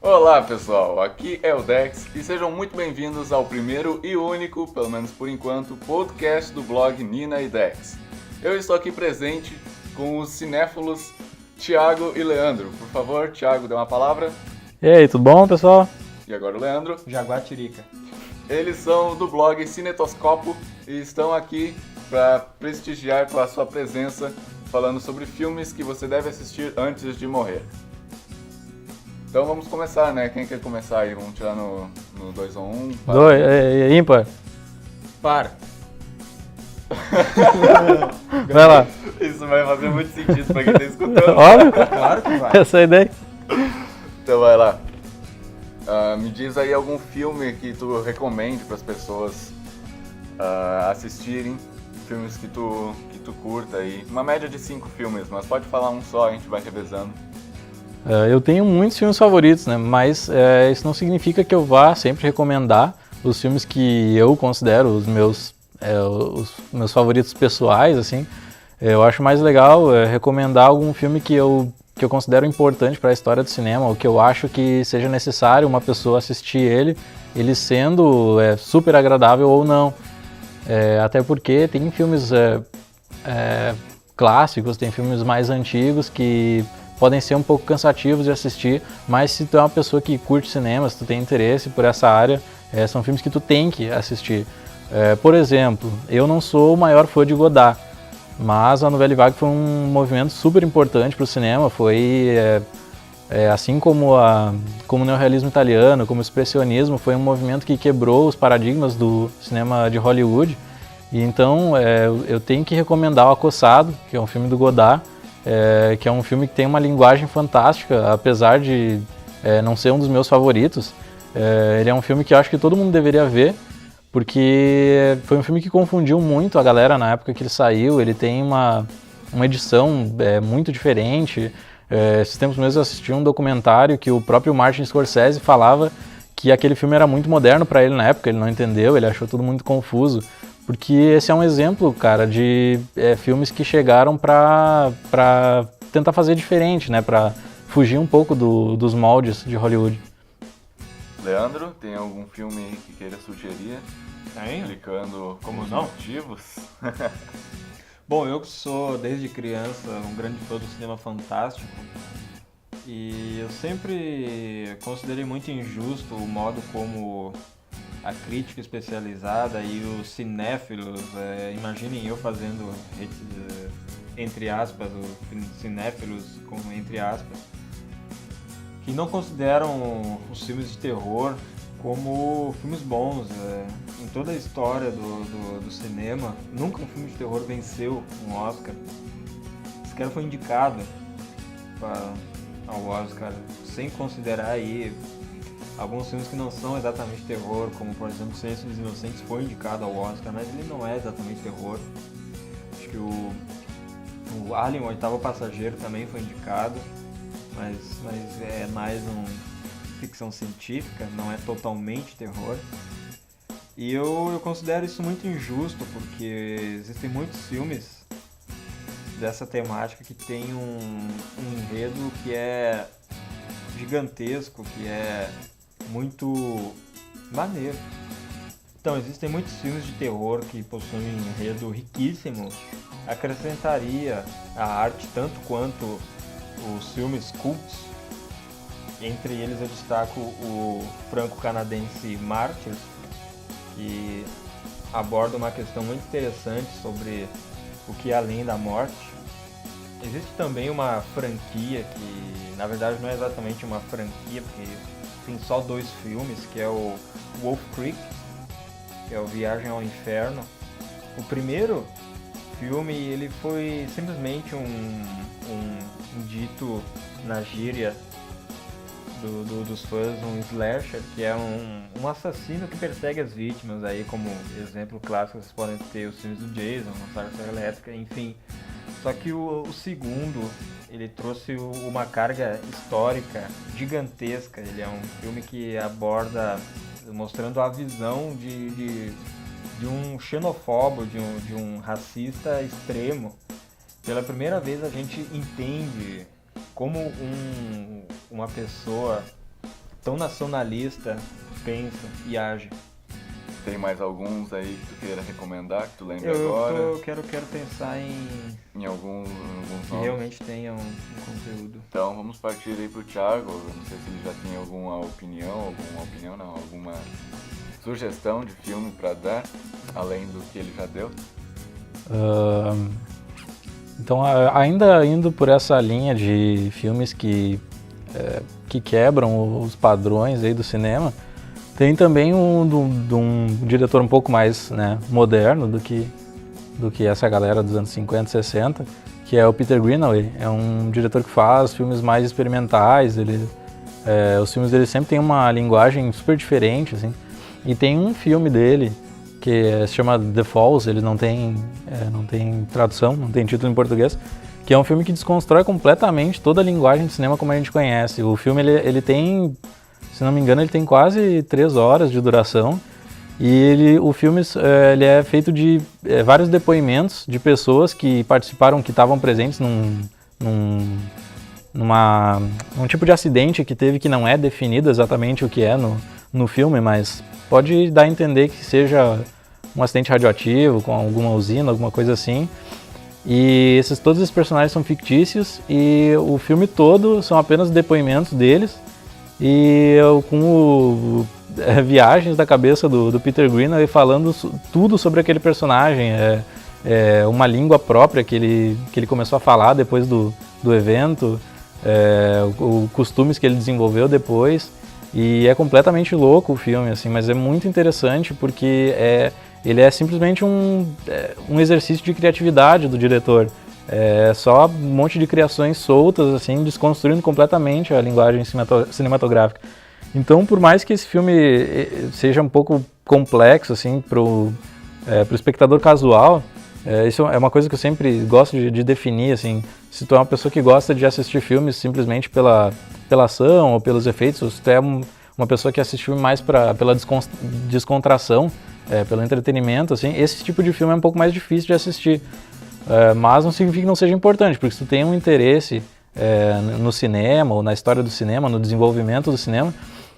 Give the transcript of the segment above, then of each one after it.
Olá pessoal, aqui é o Dex e sejam muito bem-vindos ao primeiro e único, pelo menos por enquanto, podcast do blog Nina e Dex. Eu estou aqui presente com os cinéfilos Thiago e Leandro. Por favor, Thiago, dê uma palavra. E aí, tudo bom, pessoal? E agora o Leandro. Jaguatirica. Eles são do blog Cinetoscopo e estão aqui para prestigiar com a sua presença, falando sobre filmes que você deve assistir antes de morrer. Então vamos começar, né? Quem quer começar aí? Vamos tirar no 2 ou 1? Ímpar. Para. Vai lá. Isso vai fazer muito sentido pra quem tá escutando. Óbvio, Claro que vai. essa é a ideia. Então vai lá. Me diz aí algum filme que tu recomende pras pessoas assistirem. Filmes que tu curta aí. Uma média de 5 filmes, mas pode falar um só, a gente vai revezando. Eu tenho muitos filmes favoritos, né? Mas isso não significa que eu vá sempre recomendar os filmes que eu considero os meus favoritos pessoais, assim. Eu acho mais legal recomendar algum filme que eu considero importante para a história do cinema, ou que eu acho que seja necessário uma pessoa assistir ele sendo super agradável ou não. Até porque tem filmes clássicos, tem filmes mais antigos que podem ser um pouco cansativos de assistir, mas se tu é uma pessoa que curte cinema, se tu tem interesse por essa área, são filmes que tu tem que assistir. Por exemplo, eu não sou o maior fã de Godard, mas a Nouvelle Vague foi um movimento super importante para o cinema, foi assim como o neorrealismo italiano, como o expressionismo, foi um movimento que quebrou os paradigmas do cinema de Hollywood. E então eu tenho que recomendar O Acossado, que é um filme do Godard, que é um filme que tem uma linguagem fantástica, apesar de não ser um dos meus favoritos. Ele é um filme que eu acho que todo mundo deveria ver, porque foi um filme que confundiu muito a galera na época que ele saiu. Ele tem uma edição muito diferente. Esses tempos mesmo eu assisti um documentário que o próprio Martin Scorsese falava que aquele filme era muito moderno para ele na época, ele não entendeu, ele achou tudo muito confuso. Porque esse é um exemplo, cara, de filmes que chegaram pra tentar fazer diferente, né? Pra fugir um pouco dos moldes de Hollywood. Leandro, tem algum filme que queira sugerir? Tenho? Explicando Como os não? motivos? Bom, eu que sou, desde criança, um grande fã do cinema fantástico, e eu sempre considerei muito injusto o modo como a crítica especializada e os cinéfilos, imaginem eu fazendo, entre aspas, cinéfilos, como entre aspas, que não consideram os filmes de terror como filmes bons. Em toda a história do cinema, nunca um filme de terror venceu um Oscar. Sequer foi indicado ao Oscar, sem considerar aí alguns filmes que não são exatamente terror, como por exemplo Silêncio dos Inocentes foi indicado ao Oscar, mas ele não é exatamente terror. Acho que o Alien, o Oitavo Passageiro, também foi indicado, mas é mais ficção científica, não é totalmente terror. E eu considero isso muito injusto, porque existem muitos filmes dessa temática que tem um enredo que é gigantesco, que é muito maneiro. Então, existem muitos filmes de terror que possuem um enredo riquíssimo. Acrescentaria a arte tanto quanto os filmes cults. Entre eles eu destaco o franco-canadense Mártires, que aborda uma questão muito interessante sobre o que é além da morte. Existe também uma franquia que, na verdade, não é exatamente uma franquia, porque tem só 2 filmes, que é o Wolf Creek, que é o Viagem ao Inferno. O primeiro filme, ele foi simplesmente um dito na gíria dos fãs, um slasher, que é um assassino que persegue as vítimas. Aí, como exemplo clássico, vocês podem ter os filmes do Jason, a Sarça Elétrica, enfim. Só que o segundo, ele trouxe uma carga histórica gigantesca. Ele é um filme que aborda, mostrando a visão de um xenofóbo, de um racista extremo. Pela primeira vez a gente entende como uma pessoa tão nacionalista pensa e age. Tem mais alguns aí que tu queira recomendar, que tu lembra Eu agora? quero pensar Em alguns que nomes. realmente tenha um conteúdo. Então vamos partir aí pro Thiago. Eu não sei se ele já tem alguma sugestão de filme pra dar, além do que ele já deu. Então, ainda indo por essa linha de filmes que quebram os padrões aí do cinema, tem também de um diretor um pouco mais, né, moderno do que essa galera dos anos 50, 60, que é o Peter Greenaway. É um diretor que faz filmes mais experimentais, os filmes dele sempre têm uma linguagem super diferente, assim. E tem um filme dele que se chama The Falls, ele não tem tradução, não tem título em português, que é um filme que desconstrói completamente toda a linguagem de cinema como a gente conhece. O filme, ele tem, se não me engano, ele tem quase 3 horas de duração, e o filme ele é feito de vários depoimentos de pessoas que participaram, que estavam presentes num tipo de acidente que teve, que não é definido exatamente o que é no filme, mas pode dar a entender que seja um acidente radioativo com alguma usina, alguma coisa assim. E todos esses personagens são fictícios e o filme todo são apenas depoimentos deles e com viagens da cabeça do Peter Greenaway falando tudo sobre aquele personagem. É uma língua própria que ele começou a falar depois do evento, costumes que ele desenvolveu depois. E é completamente louco o filme, assim, mas é muito interessante porque ele é simplesmente um exercício de criatividade do diretor. É só um monte de criações soltas, assim, desconstruindo completamente a linguagem cinematográfica. Então, por mais que esse filme seja um pouco complexo, assim, pro espectador casual, isso é uma coisa que eu sempre gosto de definir, assim. Se tu é uma pessoa que gosta de assistir filmes simplesmente pela ação ou pelos efeitos, se tu é uma pessoa que assiste filme mais pela descontração, pelo entretenimento, assim, esse tipo de filme é um pouco mais difícil de assistir. Mas não significa que não seja importante, porque se tu tem um interesse no cinema, ou na história do cinema, no desenvolvimento do cinema,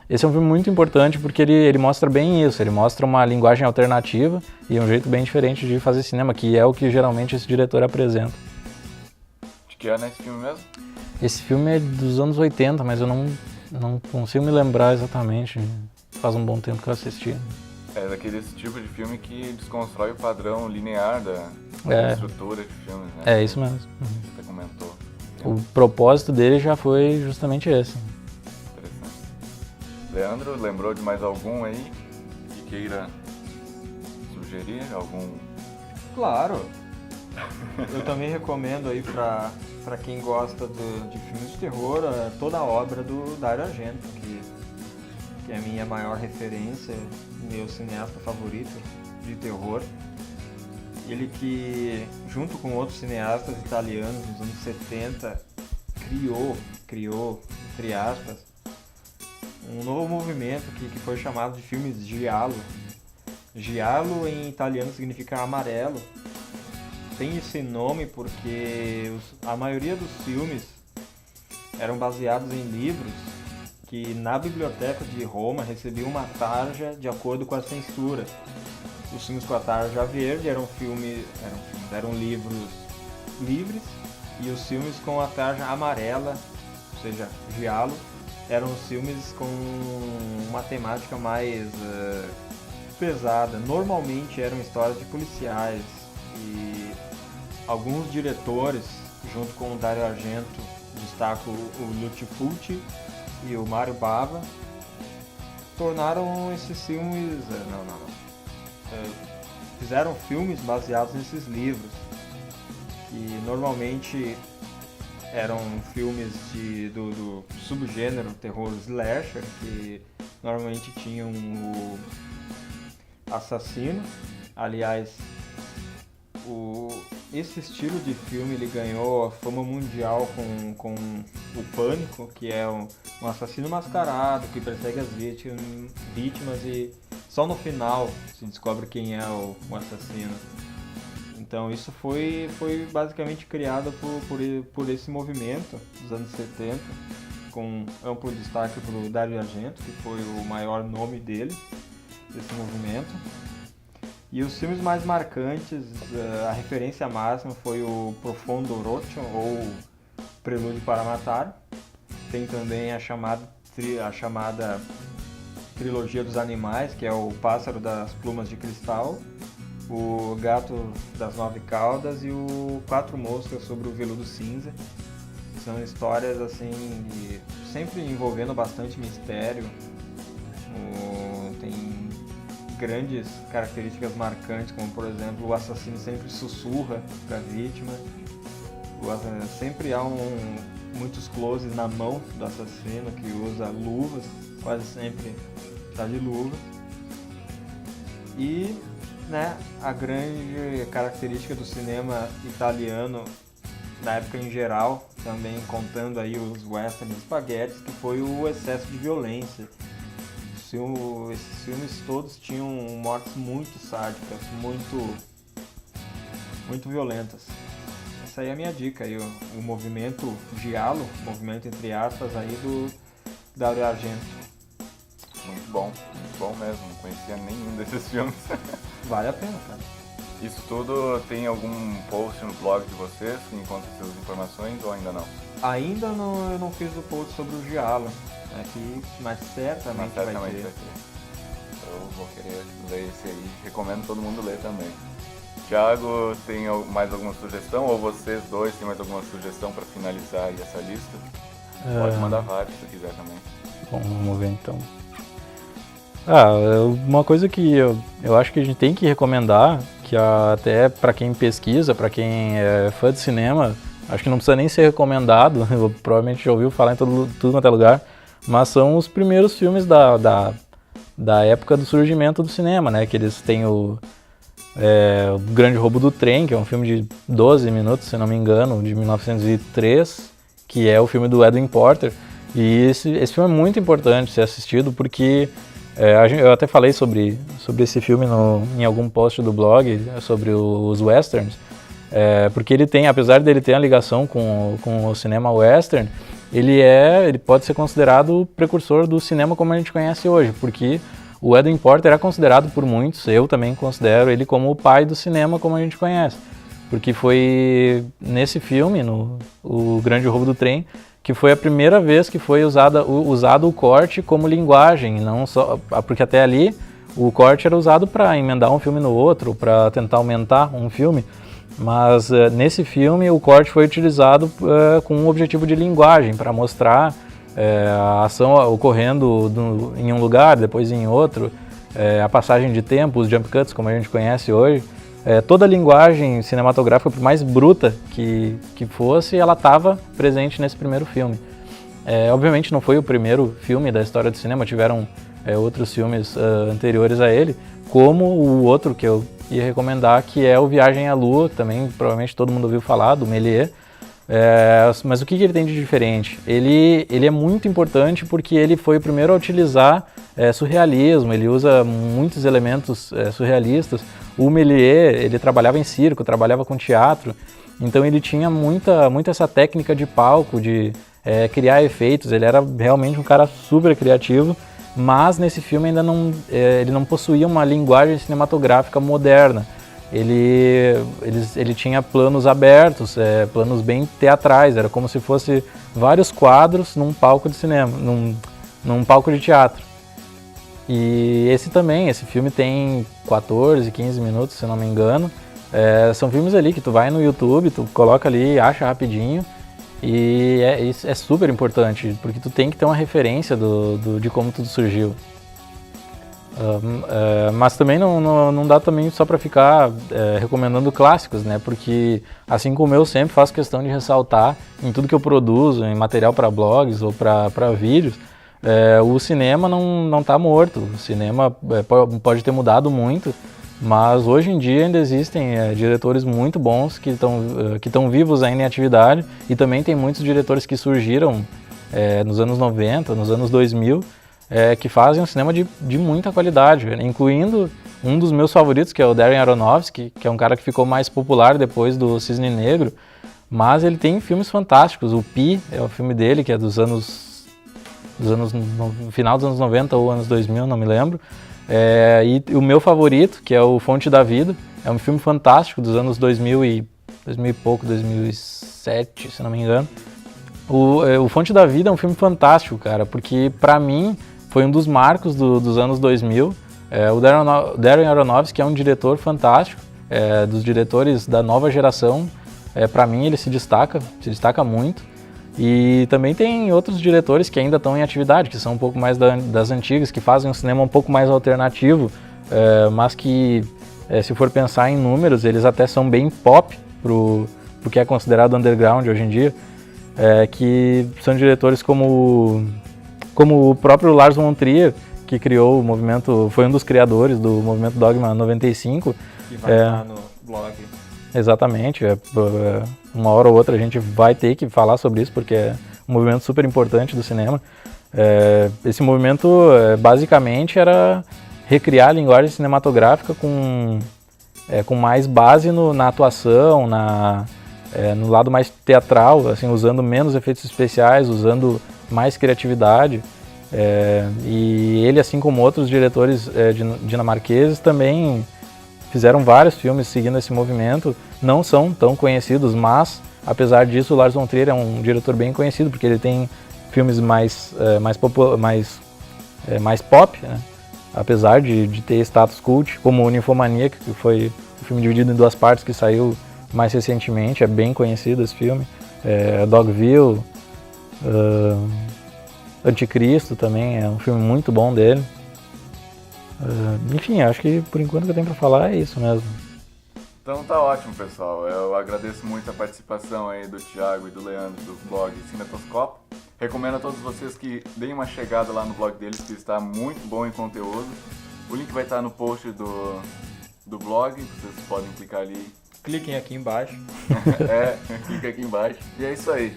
esse é um filme muito importante porque ele mostra bem isso, ele mostra uma linguagem alternativa e um jeito bem diferente de fazer cinema, que é o que geralmente esse diretor apresenta. De que ano é esse filme mesmo? Esse filme é dos anos 80, mas eu não consigo me lembrar exatamente, faz um bom tempo que eu assisti. É daquele tipo de filme que desconstrói o padrão linear da estrutura de filmes, né? É isso mesmo. Você comentou. O propósito dele já foi justamente esse. Interessante. Leandro, lembrou de mais algum aí que queira sugerir? Algum? Claro! Eu também recomendo aí pra quem gosta de filmes de terror, toda a obra do Dario Argento, que é a minha maior referência, meu cineasta favorito de terror. Ele que, junto com outros cineastas italianos nos anos 70, criou, entre aspas, um novo movimento que foi chamado de filmes giallo. Giallo em italiano significa amarelo. Tem esse nome porque a maioria dos filmes eram baseados em livros que na biblioteca de Roma recebiam uma tarja de acordo com a censura. Os filmes com a tarja verde eram livros livres, e os filmes com a tarja amarela, ou seja, giallo, eram os filmes com uma temática mais pesada. Normalmente eram histórias de policiais, e alguns diretores, junto com o Dario Argento, destaco o Lucio Fulci e o Mario Bava, tornaram esses filmes... fizeram filmes baseados nesses livros, que normalmente eram filmes do subgênero terror slasher, que normalmente tinham o assassino. Aliás, esse estilo de filme ele ganhou fama mundial com o Pânico, que é um assassino mascarado que persegue as vítimas e só no final se descobre quem é o assassino. Então isso foi basicamente criado por esse movimento dos anos 70, com amplo destaque para o Dario Argento, que foi o maior nome dele, desse movimento. E os filmes mais marcantes, a referência máxima foi o Profondo Rosso, ou Prelúdio para Matar. Tem também a chamada Trilogia dos Animais, que é o Pássaro das Plumas de Cristal, o Gato das Nove Caudas e o Quatro Moscas sobre o Veludo Cinza. São histórias assim, sempre envolvendo bastante mistério. Tem grandes características marcantes, como por exemplo o assassino sempre sussurra para a vítima, sempre há muitos closes na mão do assassino, que usa luvas, quase sempre está de luva. E a grande característica do cinema italiano na época em geral, também contando aí os westerns spaghettis, que foi o excesso de violência. Esses filmes todos tinham mortes muito sádicas, muito violentas. Essa aí é a minha dica aí, o movimento giallo, movimento entre aspas aí do Dario Argento. Muito bom mesmo, não conhecia nenhum desses filmes. Vale a pena, cara. Isso tudo tem algum post no blog de vocês que encontra essas informações ou ainda não? Ainda não, eu não fiz o post sobre o giallo, mas certamente vai ter. Eu vou querer ler esse aí, recomendo todo mundo ler também. Thiago, tem mais alguma sugestão? Ou vocês dois têm mais alguma sugestão para finalizar aí essa lista? Pode mandar vários se quiser também. Bom, vamos ver então. Uma coisa que eu acho que a gente tem que recomendar, que até para quem pesquisa, para quem é fã de cinema, acho que não precisa nem ser recomendado, provavelmente já ouviu falar em tudo quanto é lugar, mas são os primeiros filmes da época do surgimento do cinema, né? Que eles têm o Grande Roubo do Trem, que é um filme de 12 minutos, se não me engano, de 1903, que é o filme do Edwin Porter. E esse filme é muito importante ser assistido porque eu até falei sobre esse filme em algum post do blog sobre os westerns, porque ele tem, apesar dele ter a ligação com o cinema western, ele pode ser considerado o precursor do cinema como a gente conhece hoje, porque o Edwin Porter é considerado por muitos, eu também considero ele como o pai do cinema como a gente conhece, porque foi nesse filme, o Grande Roubo do Trem, que foi a primeira vez que foi usado o corte como linguagem, não só porque até ali o corte era usado para emendar um filme no outro, para tentar aumentar um filme, mas nesse filme o corte foi utilizado com um objetivo de linguagem, para mostrar a ação ocorrendo em um lugar, depois em outro, a passagem de tempo, os jump cuts como a gente conhece hoje. Toda a linguagem cinematográfica, por mais bruta que fosse, ela estava presente nesse primeiro filme. Obviamente não foi o primeiro filme da história do cinema, tiveram outros filmes anteriores a ele, como o outro que eu ia recomendar, que é o Viagem à Lua, que também provavelmente todo mundo ouviu falar, do Méliès. Mas o que ele tem de diferente? Ele é muito importante porque ele foi o primeiro a utilizar surrealismo, ele usa muitos elementos surrealistas. O Méliès, ele trabalhava em circo, trabalhava com teatro, então ele tinha muita essa técnica de palco, de criar efeitos. Ele era realmente um cara super criativo, mas nesse filme ainda ele não possuía uma linguagem cinematográfica moderna. Ele tinha planos abertos, planos bem teatrais, era como se fosse vários quadros num palco de cinema, num palco de teatro. E esse filme tem 14, 15 minutos, se não me engano. São filmes ali que tu vai no YouTube, tu coloca ali, acha rapidinho, e é super importante, porque tu tem que ter uma referência de como tudo surgiu. Mas também não dá também só para ficar recomendando clássicos, né? Porque assim como eu sempre faço questão de ressaltar em tudo que eu produzo, em material para blogs ou para vídeos, o cinema não está morto. O cinema pode ter mudado muito, mas hoje em dia ainda existem diretores muito bons que estão vivos ainda em atividade, e também tem muitos diretores que surgiram nos anos 90, nos anos 2000, que fazem um cinema de muita qualidade, incluindo um dos meus favoritos, que é o Darren Aronofsky, que é um cara que ficou mais popular depois do Cisne Negro, mas ele tem filmes fantásticos. O Pi é o filme dele, que é dos anos no final dos anos 90 ou anos 2000, não me lembro. E o meu favorito, que é o Fonte da Vida, é um filme fantástico dos anos 2000 e pouco, 2007, se não me engano. O Fonte da Vida é um filme fantástico, cara, porque pra mim foi um dos marcos dos anos 2000. O Darren Aronofsky é um diretor fantástico, dos diretores da nova geração. Pra mim ele se destaca muito. E também tem outros diretores que ainda estão em atividade, que são um pouco mais das antigas, que fazem um cinema um pouco mais alternativo, mas que, se for pensar em números, eles até são bem pop pro que é considerado underground hoje em dia, que são diretores como o próprio Lars von Trier, que criou o movimento, foi um dos criadores do movimento Dogma 95. Que vai estar no blog. Exatamente, uma hora ou outra a gente vai ter que falar sobre isso, porque é um movimento super importante do cinema. Esse movimento basicamente era recriar a linguagem cinematográfica com mais base na atuação, no lado mais teatral, assim, usando menos efeitos especiais, usando mais criatividade. E ele, assim como outros diretores dinamarqueses, também fizeram vários filmes seguindo esse movimento, não são tão conhecidos, mas, apesar disso, o Lars von Trier é um diretor bem conhecido, porque ele tem filmes mais pop, né? Apesar de ter status cult, como Ninfomaníaca, que foi um filme dividido em duas partes, que saiu mais recentemente, é bem conhecido esse filme. Dogville, Anticristo também é um filme muito bom dele. Enfim, acho que por enquanto o que eu tenho pra falar é isso mesmo. Então tá ótimo, pessoal. Eu agradeço muito a participação aí do Thiago e do Leandro do blog Cinetoscope. Recomendo a todos vocês que deem uma chegada lá no blog deles, que está muito bom em conteúdo. O link vai estar no post do blog, vocês podem clicar ali. Cliquem aqui embaixo. Clica aqui embaixo. E é isso aí.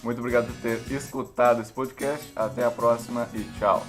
Muito obrigado por ter escutado esse podcast. Até a próxima e tchau.